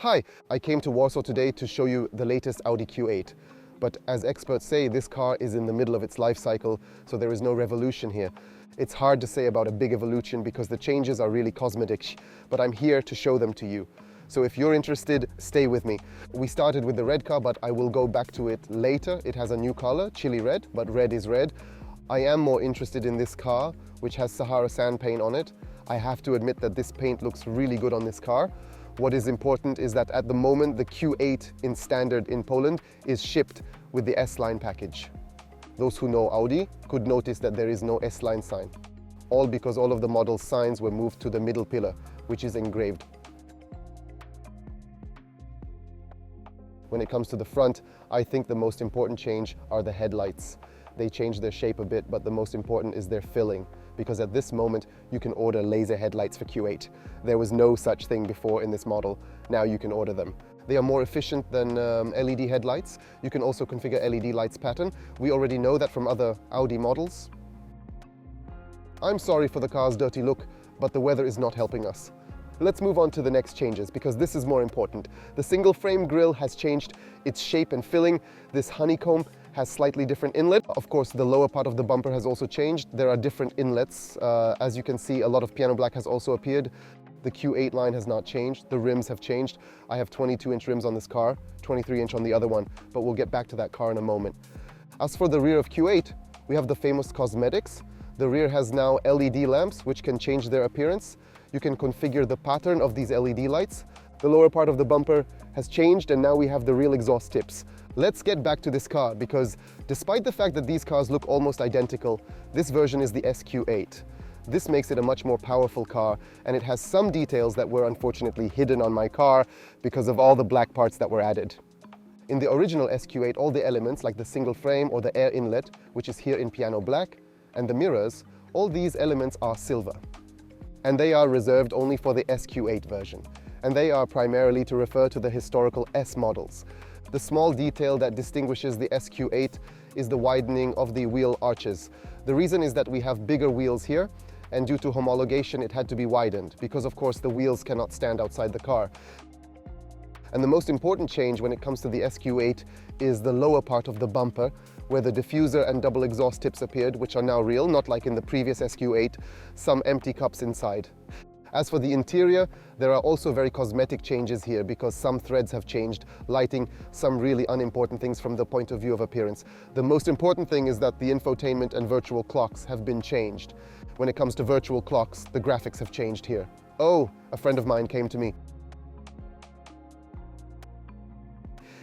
Hi, I came to Warsaw today to show you the latest Audi Q8. But as experts say, this car is in the middle of its life cycle, so there is no revolution here. It's hard to say about a big evolution because the changes are really cosmetic, but I'm here to show them to you. So if you're interested, stay with me. We started with the red car, but I will go back to it later. It has a new color, chili red, but red is red. I am more interested in this car, which has Sahara sand paint on it. I have to admit that this paint looks really good on this car. What is important is that at the moment, the Q8 in standard in Poland is shipped with the S-Line package. Those who know Audi could notice that there is no S-Line sign. All because all of the model's signs were moved to the middle pillar, which is engraved. When it comes to the front, I think the most important change are the headlights. They changed their shape a bit, but the most important is their filling, because at this moment you can order laser headlights for Q8. There was no such thing before in this model. Now you can order them. They are more efficient than LED headlights. You can also configure LED lights pattern. We already know that from other Audi models. I'm sorry for the car's dirty look, but the weather is not helping us. Let's move on to the next changes, because this is more important. The single frame grille has changed its shape and filling. This honeycomb has slightly different inlet. Of course, the lower part of the bumper has also changed. There are different inlets. As you can see, a lot of piano black has also appeared. The Q8 line has not changed. The rims have changed. I have 22-inch rims on this car, 23-inch on the other one, but we'll get back to that car in a moment. As for the rear of Q8, we have the famous cosmetics. The rear has now LED lamps, which can change their appearance. You can configure the pattern of these LED lights. The lower part of the bumper has changed, and now we have the real exhaust tips. Let's get back to this car, because despite the fact that these cars look almost identical, this version is the SQ8. This makes it a much more powerful car, and it has some details that were unfortunately hidden on my car because of all the black parts that were added. In the original SQ8, all the elements like the single frame or the air inlet, which is here in piano black, and the mirrors, all these elements are silver. And they are reserved only for the SQ8 version. And they are primarily to refer to the historical S models. The small detail that distinguishes the SQ8 is the widening of the wheel arches. The reason is that we have bigger wheels here, and due to homologation it had to be widened, because of course the wheels cannot stand outside the car. And the most important change when it comes to the SQ8 is the lower part of the bumper, where the diffuser and double exhaust tips appeared, which are now real, not like in the previous SQ8, some empty cups inside. As for the interior, there are also very cosmetic changes here because some threads have changed, lighting, some really unimportant things from the point of view of appearance. The most important thing is that the infotainment and virtual clocks have been changed. When it comes to virtual clocks, the graphics have changed here. Oh, a friend of mine came to me.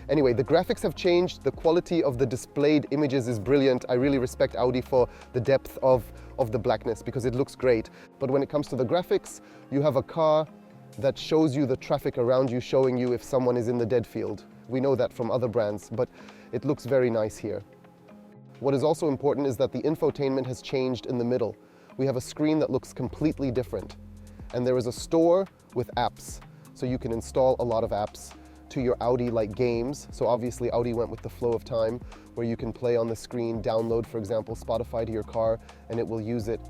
Anyway, the graphics have changed, the quality of the displayed images is brilliant. I really respect Audi for the depth of the blackness because it looks great. But when it comes to the graphics, you have a car that shows you the traffic around you, showing you if someone is in the dead field. We know that from other brands, but it looks very nice here. What is also important is that the infotainment has changed in the middle. We have a screen that looks completely different. And there is a store with apps, so you can install a lot of apps to your Audi like games. So obviously Audi went with the flow of time, where you can play on the screen, download, for example, Spotify to your car, and it will use it.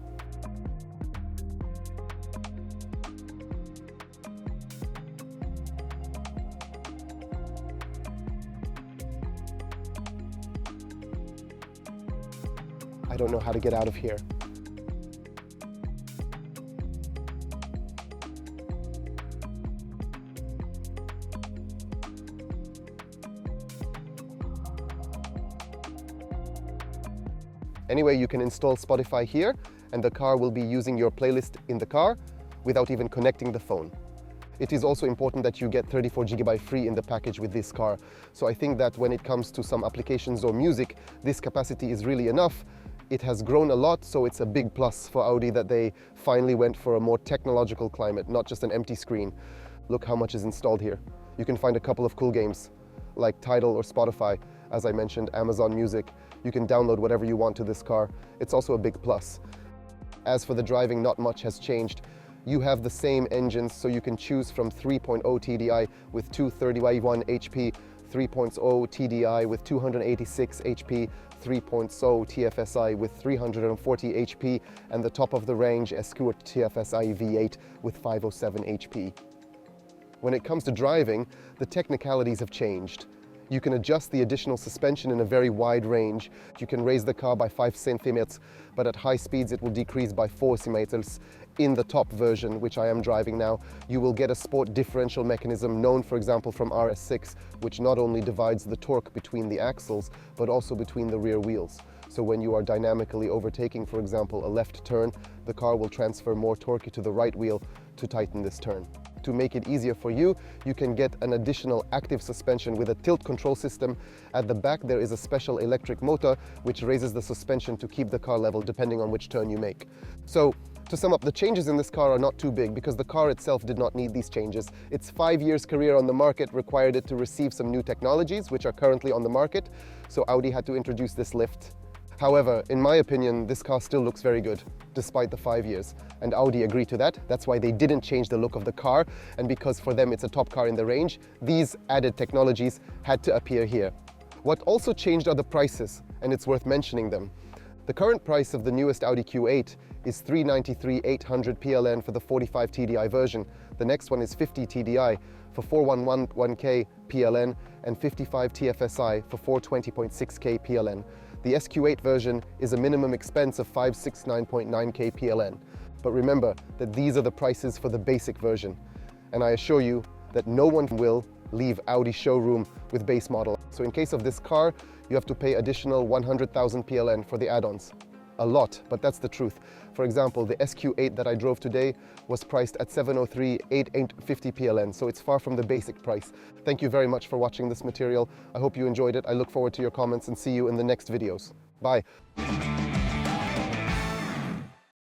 I don't know how to get out of here. Anyway, you can install Spotify here, and the car will be using your playlist in the car without even connecting the phone. It is also important that you get 34 GB free in the package with this car. So I think that when it comes to some applications or music, this capacity is really enough. It has grown a lot, so it's a big plus for Audi that they finally went for a more technological climate, not just an empty screen. Look how much is installed here. You can find a couple of cool games like Tidal or Spotify, as I mentioned, Amazon Music. You can download whatever you want to this car. It's also a big plus. As for the driving, not much has changed. You have the same engines, so you can choose from 3.0 TDI with 231 HP, 3.0 TDI with 286 HP, 3.0 TFSI with 340 HP, and the top of the range Escort TFSI V8 with 507 HP. When it comes to driving, the technicalities have changed. You can adjust the additional suspension in a very wide range. You can raise the car by 5 centimeters, but at high speeds it will decrease by 4 centimeters. In the top version, which I am driving now, you will get a sport differential mechanism known, for example, from RS6, which not only divides the torque between the axles, but also between the rear wheels. So when you are dynamically overtaking, for example, a left turn, the car will transfer more torque to the right wheel to tighten this turn. To make it easier for you, you can get an additional active suspension with a tilt control system. At the back there is a special electric motor which raises the suspension to keep the car level depending on which turn you make. So to sum up, the changes in this car are not too big because the car itself did not need these changes. Its 5 years career on the market required it to receive some new technologies which are currently on the market, so Audi had to introduce this lift. However, in my opinion, this car still looks very good, despite the 5 years. And Audi agreed to that. That's why they didn't change the look of the car. And because for them it's a top car in the range, these added technologies had to appear here. What also changed are the prices, and it's worth mentioning them. The current price of the newest Audi Q8 is 393,800 PLN for the 45 TDI version. The next one is 50 TDI for 411K PLN and 55 TFSI for 420.6K PLN. The SQ8 version is a minimum expense of 569.9K PLN. But remember that these are the prices for the basic version. And I assure you that no one will leave Audi showroom with base model. So in case of this car, you have to pay additional 100,000 PLN for the add-ons. A lot, but that's the truth. For example, the SQ8 that I drove today was priced at 703,850 PLN, so it's far from the basic price. Thank you very much for watching this material. I hope you enjoyed it. I look forward to your comments and see you in the next videos. Bye.